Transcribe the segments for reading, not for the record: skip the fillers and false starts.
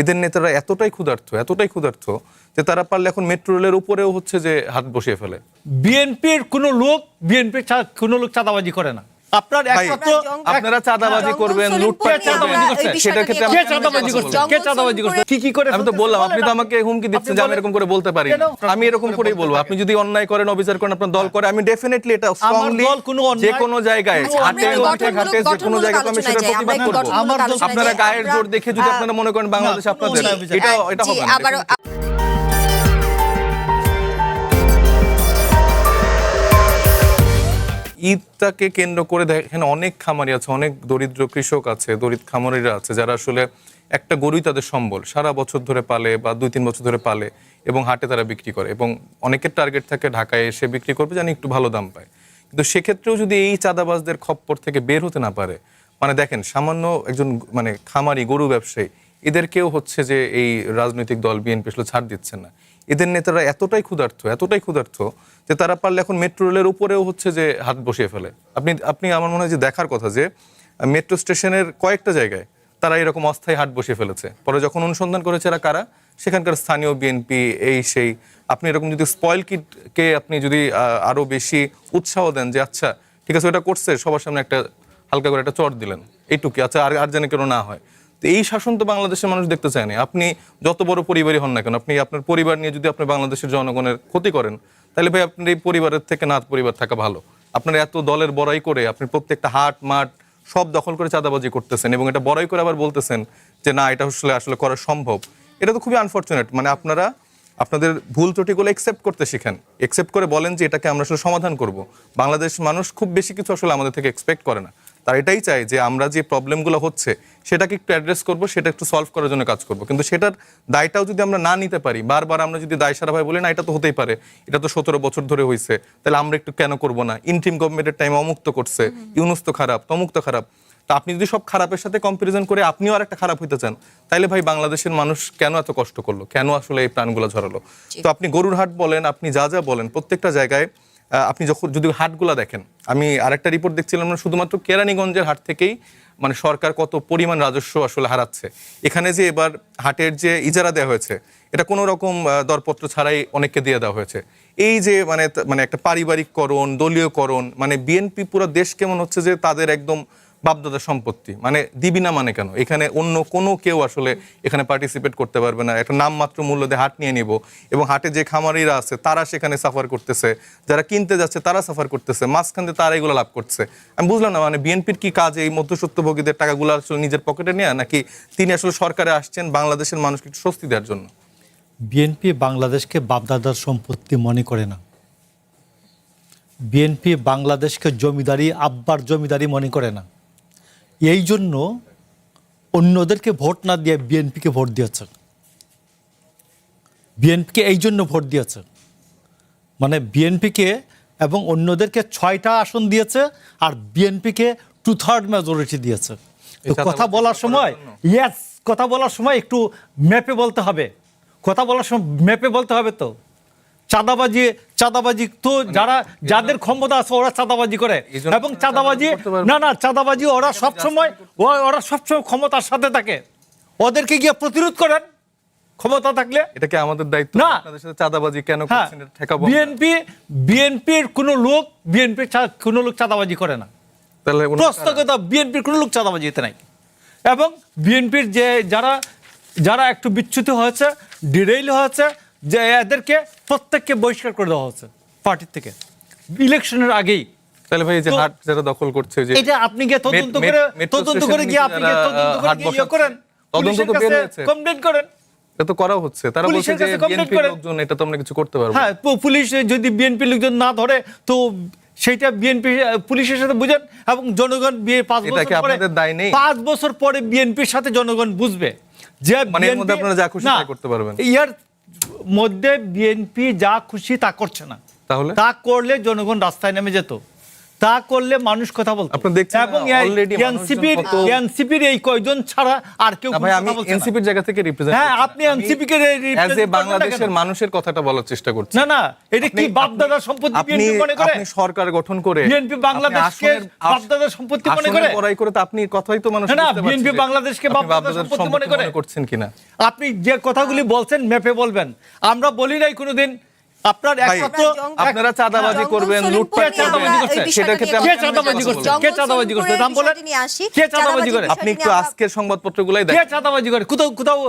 এদের নেতারা এতটাই ক্ষুধার্ত যে তারা পারলে এখন মেট্রো রেলের উপরেও হচ্ছে যে হাত বসিয়ে ফেলে। বিএনপির কোনো লোক চাঁদাবাজি করে না। আপনার একমাত্র আপনারা চাঁদাবাজি করবেন, লুটপাট করবেন, সেটার ক্ষেত্রে কে চাঁদাবাজি করছে? কি করে? আমি তো বললাম, আপনি তো আমাকে হুমকি দিচ্ছেন যে আমি এরকম করে বলতে পারি না। আমি এরকম করেই বলবো, আপনি যদি অন্যায় করেন, অবিচার করেন, আপনার দল করে, আমি ডেফিনেটলি এটা স্ট্রংলি যে কোনো জায়গায় হাটে যে কোনো জায়গায় আমি সেটা প্রতিবাদ করব। আপনারা গায়ের জোর দেখে যদি আপনারা মনে করেন বাংলাদেশ আপনাদের, এটা হবে না। ঈদটাকে কেন্দ্র করে দেখেন অনেক খামারি আছে, অনেক দরিদ্র কৃষক আছে, দরিদ্র খামারিরা আছে যারা আসলে একটা গরুই তাদের সম্বল, সারা বছর ধরে পালে বা 2-3 বছর ধরে পালে এবং হাটে তারা বিক্রি করে, এবং অনেকের টার্গেট থাকে ঢাকায় এসে বিক্রি করবে জানি একটু ভালো দাম পায়। কিন্তু সেক্ষেত্রেও যদি এই চাঁদাবাজদের খপ্পর থেকে বের হতে না পারে, মানে দেখেন সামান্য একজন মানে খামারি গরু ব্যবসায়ী, এদেরকেও হচ্ছে যে এই রাজনৈতিক দল বিএনপি আসলে ছাড় দিচ্ছেন না। এদের নেতারা এতটাই ক্ষুধার্ত যে তারা পারলে এখন মেট্রো রেলের উপরেও হচ্ছে যে হাত বসিয়ে ফেলে। আপনি আমার মনে হয় যে দেখার কথা যে মেট্রো স্টেশনের কয়েকটা জায়গায় তারা এরকম অস্থায়ী হাট বসিয়ে ফেলেছে। পরে যখন অনুসন্ধান করেছে এরা কারা, সেখানকার স্থানীয় বিএনপি এই সেই। আপনি এরকম যদি স্পয়েল কিটকে আপনি যদি আরো বেশি উৎসাহ দেন যে আচ্ছা ঠিক আছে ওটা করছে, সবার সামনে একটা হালকা করে একটা চট দিলেন, এইটুকি, আচ্ছা আর যেন কেন না হয়। তো এই শাসন তো বাংলাদেশের মানুষ দেখতে চায় না। আপনি যত বড় পরিবারই হন না কেন, আপনি আপনার পরিবার নিয়ে যদি আপনি বাংলাদেশের জনগণের ক্ষতি করেন, তাহলে ভাই আপনার এই পরিবারের থেকে নাত পরিবার থাকা ভালো। আপনার এত দলের বড়াই করে আপনি প্রত্যেকটা হাট মাঠ সব দখল করে চাঁদাবাজি করতেছেন এবং এটা বড়াই করে আবার বলতেছেন যে না এটা আসলে করা সম্ভব। এটা তো খুবই আনফরচুনেট। মানে আপনারা আপনাদের ভুল ত্রুটিগুলো একসেপ্ট করতে শিখেন, একসেপ্ট করে বলেন যে এটাকে আমরা আসলে সমাধান করব। বাংলাদেশ মানুষ খুব বেশি কিছু আসলে আমাদের থেকে এক্সপেক্ট করে না, তারা এটাই চায় যে আমরা যে প্রবলেমগুলো হচ্ছে সেটাকে একটু অ্যাড্রেস করব, সেটা একটু সলভ করার জন্য কাজ করব। কিন্তু সেটার দায়টাও যদি আমরা না নিতে পারি, বারবার আমরা যদি দায় সারা ভাই বলি না এটা তো হতেই পারে, এটা তো 17 বছর ধরে হয়েছে, তাহলে আমরা একটু কেন করব না, ইন্টিম গভর্নমেন্টের টাইমে অমুক্ত করছে, ইউনুস তো খারাপ, তমুক তো খারাপ। তা আপনি যদি সব খারাপের সাথে কম্পারিজন করে আপনিও আর একটা খারাপ হইতে চান, তাইলে ভাই বাংলাদেশের মানুষ কেন এত কষ্ট করলো, কেন আসলে এই প্রাণগুলো ঝরালো? তো আপনি গরুর হাট বলেন, আপনি যা বলেন, প্রত্যেকটা জায়গায় আপনি যদি হাটগুলা দেখেন, আমি আরেকটা রিপোর্ট দেখছিলাম না, শুধুমাত্র কেরানীগঞ্জের হাট থেকেই মানে সরকার কত পরিমাণ রাজস্ব আসলে হারাচ্ছে। এখানে যে এবার হাটের যে ইজারা দেওয়া হয়েছে, এটা কোনো রকম দরপত্র ছাড়াই অনেককে দিয়ে দেওয়া হয়েছে। এই যে মানে একটা পারিবারিককরণ, দলীয়করণ, মানে বিএনপি পুরো দেশ কেমন হচ্ছে যে তাদের একদম বাপদাদার সম্পত্তি, মানে দিবি না মানে কেন, এখানে অন্য কোনো কেউ আসলে এখানে পার্টিসিপেট করতে পারবে না, একটা নামমাত্র মূল্য দিয়ে হাট নিয়ে নিব, এবং হাটে যে খামারিরা আছে তারা সেখানে সাফার করতেছে, যারা কিনতে যাচ্ছে তারা সাফার করতেছে, মাঝখান দিয়ে তারা এগুলো লাভ করছে। আমি বুঝলাম না মানে বিএনপির কি কাজ এই মধ্যস্বত্বভোগীদের টাকাগুলো আসলে নিজের পকেটে নেওয়া, নাকি তিনি আসলে সরকারে আসছেন বাংলাদেশের মানুষকে একটু স্বস্তি দেওয়ার জন্য? বিএনপি বাংলাদেশকে বাপদাদার সম্পত্তি মনে করে না। বিএনপি বাংলাদেশকে আব্বার জমিদারি মনে করে না। এই জন্য অন্যদেরকে ভোট না দিয়ে বিএনপিকে ভোট দিয়েছে। বিএনপিকে এই জন্য ভোট দিয়েছে, মানে বিএনপিকে এবং অন্যদেরকে 6টা আসন দিয়েছে আর বিএনপিকে 2/3 মেজরিটি দিয়েছে। তো কথা বলার সময় একটু ম্যাপে বলতে হবে, কথা বলার সময় ম্যাপে বলতে হবে। তো চাঁদাবাজি তো যাদের ক্ষমতা আছে ওরা চাঁদাবাজি করে, এবং চাঁদাবাজি ওরা সবসময় ক্ষমতার সাথে থাকে। ওদেরকে গিয়ে প্রতিরোধ করেন ক্ষমতা থাকলে। এটা কি আমাদের দায়িত্ব না আপনাদের সাথে চাঁদাবাজি কেন করছেন এটা ঠেকাবো? বিএনপির কোনো লোক চাঁদাবাজি করে না। তাহলে প্রশ্নগত বিএনপির কোনো লোক চাঁদাবাজিতে নাই। এবং বিএনপির যে যারা একটু বিচ্যুত হয়েছে, ডিরেইল হয়েছে, যে এদেরকে প্রত্যেককে বহিষ্কার করে দেওয়া হচ্ছে পার্টি থেকে ইলেকশনের আগেই। তাহলে ভাই যে হাট যারা দখল করছে, যে এটা আপনি গিয়ে তদন্ত করে গিয়ে করেন, তদন্ত তো বের হয়েছে, কমপ্লেইন করেন। এটা তো করা হচ্ছে, তারা বলছে যে বিএনপির লোকজন, এটা তো আমরা কিছু করতে পারবো। হ্যাঁ, পুলিশ যদি বিএনপির লোকজন না ধরে তো সেইটা বিএনপি পুলিশের সাথে বুঝেন, এবং জনগণ 5 বছর পরে বিএনপির সাথে জনগণ বুঝবে যে আপনারা যা খুশি তাই করতে পারবেন। ইয়ার মধ্যে বিএনপি যা খুশি তা করছে না, তাহলে তা করলে জনগণ রাস্তায় নেমে যেত। তা করলে মানুষ কথা বলতো। আপনি দেখছেন এবং already এনসিপির এই কয়জন ছাড়া আর কেউ ভাই আমি এনসিপির জায়গা থেকে রিপ্রেজেন্ট হ্যাঁ, আপনি এনসিপি কে অ্যাজ এ বাংলাদেশের মানুষের কথাটা বলার চেষ্টা করছি। না এটা কি বাপদাদার সম্পত্তি বিএনপি মনে করে? আপনি সরকার গঠন করে বিএনপি বাংলাদেশকে বাপদাদার সম্পত্তি মনে করে? বড়াই করে তো আপনি কথাই তো মানুষ না, বুঝতে পারছে বিএনপি যে বাংলাদেশকে আপনি বাপদাদার সম্পত্তি মনে করে করছেন কিনা। আপনি যে কথাগুলি বলছেন মেপে বলবেন, আমরা বলি নাই কোনোদিন। আপনার একমাত্র আপনারা চাঁদাবাজি করবেন, লুটপাট করবেন, সেটার ক্ষেত্রে কে চাঁদাবাজি করছে? কে চাঁদাবাজি করছে? নাম বলেন। কে চাঁদাবাজি করে? আপনি একটু আজকের সংবাদপত্রগুলাই কে দেখেন, চাঁদাবাজি করে? কোথাও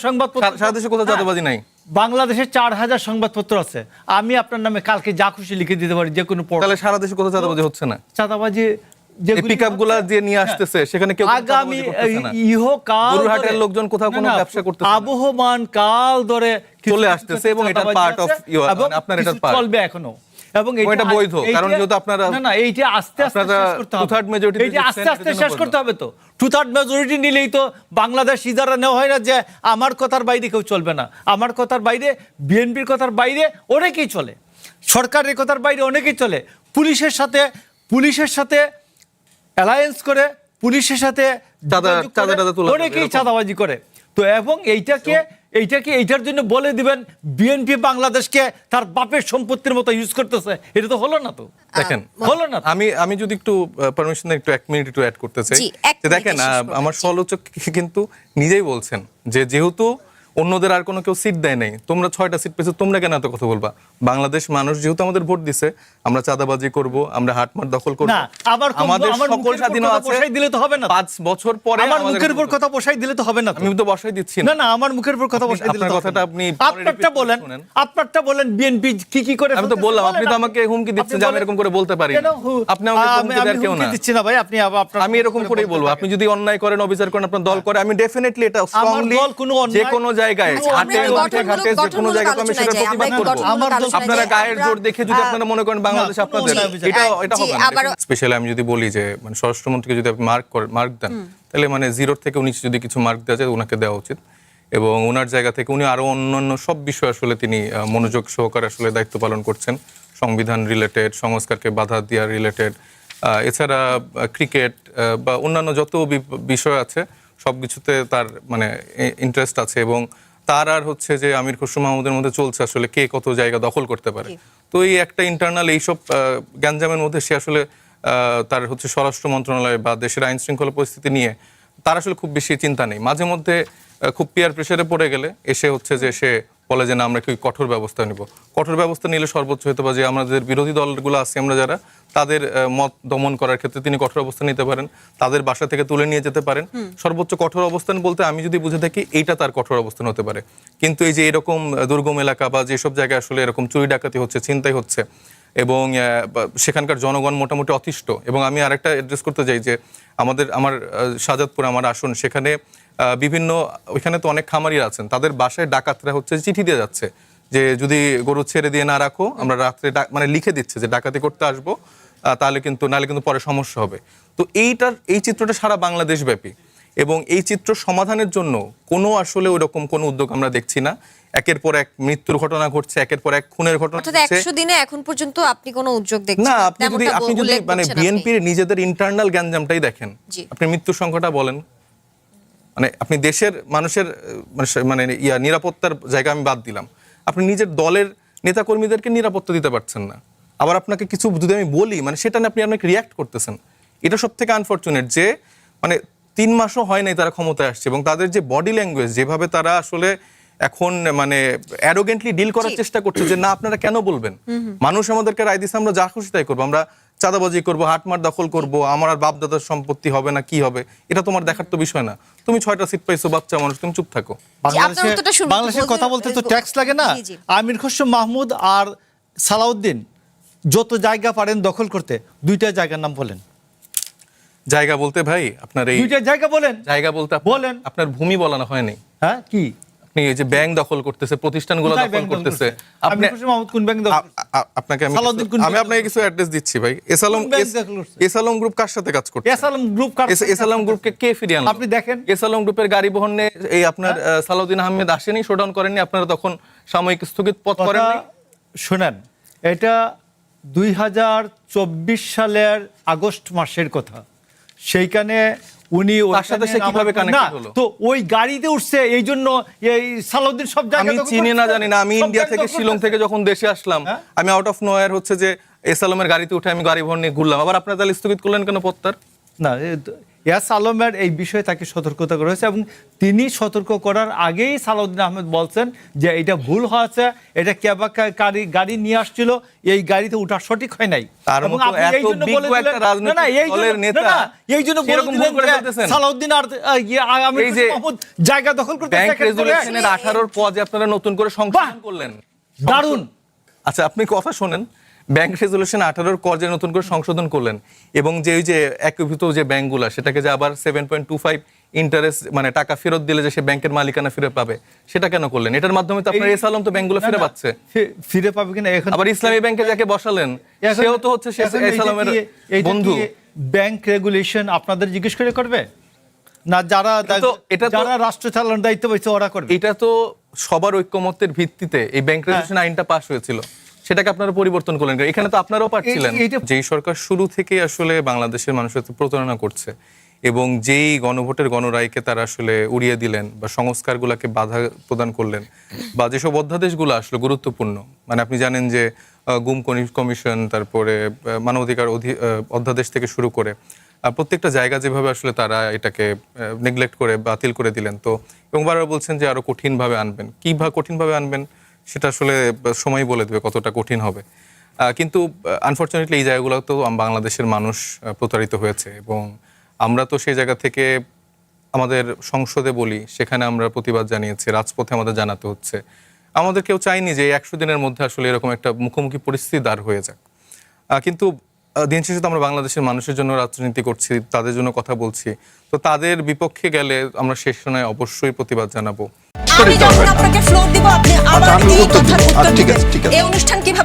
সংবাদপত্র সারা দেশে কোথাও চাঁদাবাজি নাই। বাংলাদেশে 4000 সংবাদপত্র আছে। আমি আপনার নামে কালকে যা খুশি লিখে দিতে পারি, যে কোনো তাহলে সারা দেশে কোথাও চাঁদাবাজি হচ্ছে না? চাঁদাবাজি এই পিকআপগুলা যে নিয়ে আসতেছে সেখানে কেউ আগামী গরুহাটের লোকজন কোথাও কোনো ব্যবসা করতেছে না। আবহমান কাল ধরে চলে আসতেছে এবং এটা পার্ট অফ আপনার এটা চলবে এখনো, এবং এটা বৈধ, কারণ যেহেতু আপনারা না এইটা আস্তে আস্তে শেষ করতে হবে। 2/3 মেজরিটি এইটা আস্তে আস্তে শেষ করতে হবে। তো 2/3 মেজরিটি নিলেই তো বাংলাদেশ ইজারা নেওয়া হয় না যে আমার কথার বাইরে কেউ চলবে না। আমার কথার বাইরে, বিএনপির কথার বাইরে অনেকেই চলে, সরকারের কথার বাইরে অনেকেই চলে। পুলিশের সাথে অ্যালায়েন্স করে, পুলিশের সাথে অনেকেই চাঁদাবাজি করে। তো এবং এইটার জন্য বলে দিবেন বিএনপি বাংলাদেশকে তার বাপের সম্পত্তির মতো ইউজ করতেছে, এটা তো হলো না। তো দেখেন, হলো না। আমি যদি একটু পারমিশন একটু 1 মিনিট একটু অ্যাড করতে চাই। দেখেন, আমার সমালোচক কিন্তু নিজেই বলছেন যে যেহেতু অন্যদের আর কোনো কেউ সিট দেয় নাই, তোমরা 6টা সিট পেয়েছো, তোমরা কেন এত কথা বলবা? বাংলাদেশ মানুষ যেহেতু আমাদের ভোট দিছে, আমরা চাঁদাবাজি করব, আমরা হাটমাট দখল করব, আমাদের সকল স্বাধীনতা আছে। বসাই দিলে তো হবে না। 5 বছর পরে আমার মুখের উপর কথা বসাই দিলে তো হবে না। আমি তো বসাই দিচ্ছি না আমার মুখের উপর কথা বসাই দিলে আপনার কথাটা আপনি আপনারটা বলেন বিএনপি কি করে। আমি তো বললাম, আপনি তো আমাকে হুমকি দিচ্ছেন যে আমি এরকম করে বলতে পারি না। আপনি আমাকে হুমকি দেওয়ার কেউ না। দিচ্ছি না ভাই, আপনি আমি এরকম করেই বলবো। আপনি যদি অন্যায় করেন, অবিচার করেন, আপনার দল করে, আমি ডেফিনেটলি এটা স্ট্রংলি যে কোনো জায়গায় ঘাটে যে কোনো জায়গায় আমি সেটা প্রতিবাদ করব। আপনারা গায়ের জোর দেখে যদি আপনারা মনে করেন বাংলাদেশ আপনাদের, এটা হবে না। স্পেশালি আমি যদি বলি যে মানে স্বরাষ্ট্রমন্ত্রীকে যদি আপনি মার্ক দেন, তাহলে মানে 0 থেকে 19 যদি কিছু মার্ক দেওয়া যায় ওনাকে দেওয়া উচিত। এবং ওনার জায়গা থেকে উনি আরো অন্যান্য সব বিষয় আসলে তিনি মনোযোগ সহকারে আসলে দায়িত্ব পালন করছেন, সংবিধান রিলেটেড, সংস্কারকে বাধা দেওয়া রিলেটেড, এছাড়া ক্রিকেট বা অন্যান্য যত বিষয় আছে সবকিছুতে তার মানে ইন্টারেস্ট আছে। এবং তার আর হচ্ছে যে আমির খসরু মাহমুদের মধ্যে চলছে আসলে কে কত জায়গা দখল করতে পারে। তো এই একটা ইন্টারনাল এইসব গ্যাঞ্জামের মধ্যে সে আসলে তার হচ্ছে স্বরাষ্ট্র মন্ত্রণালয় বা দেশের আইন শৃঙ্খলা পরিস্থিতি নিয়ে তার আসলে খুব বেশি চিন্তা নেই। মাঝে মধ্যে খুব পিয়ার প্রেসারে পড়ে গেলে এসে হচ্ছে যে সে বলে যে না আমরা কি কঠোর ব্যবস্থা নিব। কঠোর ব্যবস্থা নিলে সর্বোচ্চ হতে পারে যে আমাদের বিরোধী দলগুলো আছে, আমরা যারা তাদের মত দমন করার ক্ষেত্রে তিনি কঠোর অবস্থান নিতে পারেন, তাদের বাসা থেকে তুলে নিয়ে যেতে পারেন। সর্বোচ্চ কঠোর অবস্থান বলতে আমি যদি বুঝে থাকি এইটা তার কঠোর অবস্থান হতে পারে। কিন্তু এই যে এরকম দুর্গম এলাকা বা যেসব জায়গায় আসলে এরকম চুরি ডাকাতি হচ্ছে, ছিনতাই হচ্ছে এবং সেখানকার জনগণ মোটামুটি অতিষ্ঠ। এবং আমি আরেকটা অ্যাড্রেস করতে চাই যে আমার শাহজাদপুর আমার আসন, সেখানে বিভিন্ন ওইখানে তো অনেক খামারিরা আছেন, তাদের বাসায় ডাকাতরা হচ্ছে চিঠি দিয়ে যাচ্ছে যে যদি গরু ছেড়ে দিয়ে না রাখো, আমরা রাত্রে মানে লিখে দিচ্ছে যে ডাকাতি করতে আসবো, নাহলে কিন্তু পরে সমস্যা হবে। তো এই চিত্রটা সারা বাংলাদেশ ব্যাপী এবং এই চিত্র সমাধানের জন্য কোনো আসলে ওইরকম কোনো উদ্যোগ আমরা দেখছি না। একের পর এক মৃত্যুর ঘটনা ঘটছে, একের পর এক খুনের ঘটনা ঘটছে। 100 দিনে এখন পর্যন্ত আপনি কোনো উদ্যোগ দেখছেন না? আপনি যদি মানে বিএনপির নিজেদের ইন্টারনাল গ্যাঞ্জামটাই দেখেন, আপনি মৃত্যুর সংখ্যাটা বলেন, মানে আপনি দেশের মানুষের মানে নিরাপত্তার জায়গা আমি বাদ দিলাম, আপনি নিজের দলের নেতাকর্মীদেরকে নিরাপত্তা দিতে পারছেন না। আবার আপনাকে কিছু যদি আমি বলি মানে সেটা নিয়ে আপনি অনেক রিয়াক্ট করতেছেন। এটা সব থেকে আনফরচুনেট যে মানে 3 মাসও হয় নাই তারা ক্ষমতায় আসছে এবং তাদের যে বডি ল্যাঙ্গুয়েজ, যেভাবে তারা আসলে এখন মানে অ্যারোগেন্টলি ডিল করার চেষ্টা করছে যে না আপনারা কেন বলবেন, মানুষ আমাদেরকে রায় দিচ্ছে, আমরা যা খুশি তাই করবো, আমরা চাঁদাবাজি করবো, হাটমাট দখল করবো, আমার আর বাপ দাদার সম্পত্তি হবে না, কি হবে এটা তোমার দেখার তো বিষয় না। তুমি 6টা সিট পাইছো, বাচ্চা মানুষ, তুমি চুপ থাকো। বাংলাদেশের কথা বলতে তো ট্যাক্স লাগে না। আমির খসরু মাহমুদ আর সালাউদ্দিন যত জায়গা পারেন দখল করতে, 2টা জায়গার নাম বলেন। জায়গা বলতে ভাই আপনার এই 2টা জায়গা বলেন। জায়গা বলতে বলেন আপনার ভূমি বলানো হয়নি। হ্যাঁ কি আপনি এই যে ব্যাংক দখল করতেছে, প্রতিষ্ঠানগুলো দখল করতেছে, আপনি কোন ব্যাংক দখল? আপনাকে আমি আপনাকে কিছু অ্যাড্রেস দিচ্ছি ভাই। এসালম গ্রুপ কার সাথে কাজ করছে? এসালম গ্রুপকে কে ফিরিয়ে আনলো? আপনি দেখেন এসালম গ্রুপের গাড়ি বহন নিয়ে এই আপনার সালাউদ্দিন আহমেদ আসেনি, শোডাউন করেননি, আপনারা তখন সাময়িক স্থগিত পথ করেননি। শুনেন, এটা 2024 সালের আগস্ট মাসের কথা। সেইখানে উনি তার সাথে সে কিভাবে connected হলো? তো ওই গাড়িতে উঠছে, এই জন্য এই সালাউদ্দিন সব জায়গা আমি দখল চিনি না করছে। জানি না, আমি সব ইন্ডিয়া জায়গা থেকে দখল শিলং করছে। থেকে যখন দেশে আসলাম, হ্যাঁ? আমি আউট অফ নোয়ার হচ্ছে যে এস আলমের গাড়িতে উঠে আমি গাড়ি ভর নিয়ে ঘুরলাম, আবার আপনারা তাহলে স্থগিত করলেন কেন পথটার? না, ইয়াস আলমের এই বিষয়ে তাকে সতর্কতা করা হয়েছে এবং তিনি সতর্ক করার আগেই সালাউদ্দিন আহমেদ বলছেন যে এটা ভুল হয়েছে, এটা কেবা গাড়ি নিয়ে আসছিল, এই গাড়িতে ওঠা সঠিক হয় নাই। তার এবং মতো আপনি এত এই জন্য বিজ্ঞ বলে দিলেন- একটা রাজনৈতিক না, না, এই জন্য- দলের নেতা না, না, এই জন্য বলে সেরকম ভুল দিলেন করে যে ফেলতেছেন। সালাউদ্দিন আর আমির এই যে হোসেন মাহমুদ জায়গা দখল করতে ব্যাংক চায়। রেজুলেশনের 18 পদ আপনারা নতুন করে সংশোধন করলেন। দারুণ। আচ্ছা, আপনি কথা শোনেন। ব্যাংক রেজুলেশন 18 কর্জে নতুন করে সংশোধন করলেন এবং যে ওই যে একীভূত যে ব্যাংকগুলো, সেটাকে যে আবার 7.25 ইন্টারেস্ট মানে টাকা ফেরত দিলে যে সে ব্যাংকের মালিকানা ফিরে পাবে, সেটা কেন করলেন? এটার মাধ্যমে তো আপনার এস আলম তো ব্যাংকগুলো ফিরে পাচ্ছে। ফিরে পাবে কিনা এখন আবার ইসলামী ব্যাংকে যাকে বসালেন সেও তো হচ্ছে এখন এস আলমের বন্ধু। ব্যাংক রেগুলেশন আপনাদের জিজ্ঞেস করে করবে না? যারা এটা তো- যারা রাষ্ট্র চালানোর দায়িত্ব পাইছে ওরা করবে। এটা তো সবার ঐক্যমত্যের ভিত্তিতে এই ব্যাংক রেজুলেশন আইনটা পাশ হয়েছিল, সেটাকে আপনারা পরিবর্তন করলেন কেন? এখানে তো আপনারাও পারছিলেন। যেই সরকার শুরু থেকে আসলে বাংলাদেশের মানুষের সাথে প্রতারণা করছে এবং যেই গণভোটের গণরায়কে তারা আসলে উড়িয়ে দিলেন বা সংস্কারগুলোকে বাধা প্রদান করলেন, বা যেসব অধ্যাদেশগুলো আসলে গুরুত্বপূর্ণ, মানে আপনি জানেন যে গুম কমিশন, তারপরে মানবাধিকার অধ্যাদেশ থেকে শুরু করে প্রত্যেকটা জায়গা যেভাবে আসলে তারা এটাকে নেগলেক্ট করে বাতিল করে দিলেন। তো এবং বারবার বলছেন যে আরো কঠিনভাবে আনবেন। কিভাবে কঠিনভাবে আনবেন সেটা আসলে সময় বলে দেবে কতটা কঠিন হবে। কিন্তু আনফরচুনেটলি এই জায়গাগুলো তো বাংলাদেশের মানুষ প্রতারিত হয়েছে এবং আমরা তো সেই জায়গা থেকে আমাদের সংসদে বলি, সেখানে আমরা প্রতিবাদ জানিয়েছি, রাজপথে আমাদের জানাতে হচ্ছে। আমাদের কেউ চাইনি যে 100 দিনের মধ্যে আসলে এরকম একটা মুখোমুখি পরিস্থিতি দাঁড় হয়ে যাক। কিন্তু দিন শেষে তো আমরা বাংলাদেশের মানুষের জন্য রাজনীতি করছি, তাদের জন্য কথা বলছি। তো তাদের বিপক্ষে গেলে আমরা শেষ সময় অবশ্যই প্রতিবাদ জানাবো। আমি যখন আপনাকে ফ্লোর দিব আপনি আবার আমি এই উত্তর দিব। কথার উত্তর ঠিক দিবেন। আছে, ঠিক আছে। এই অনুষ্ঠান কিভাবে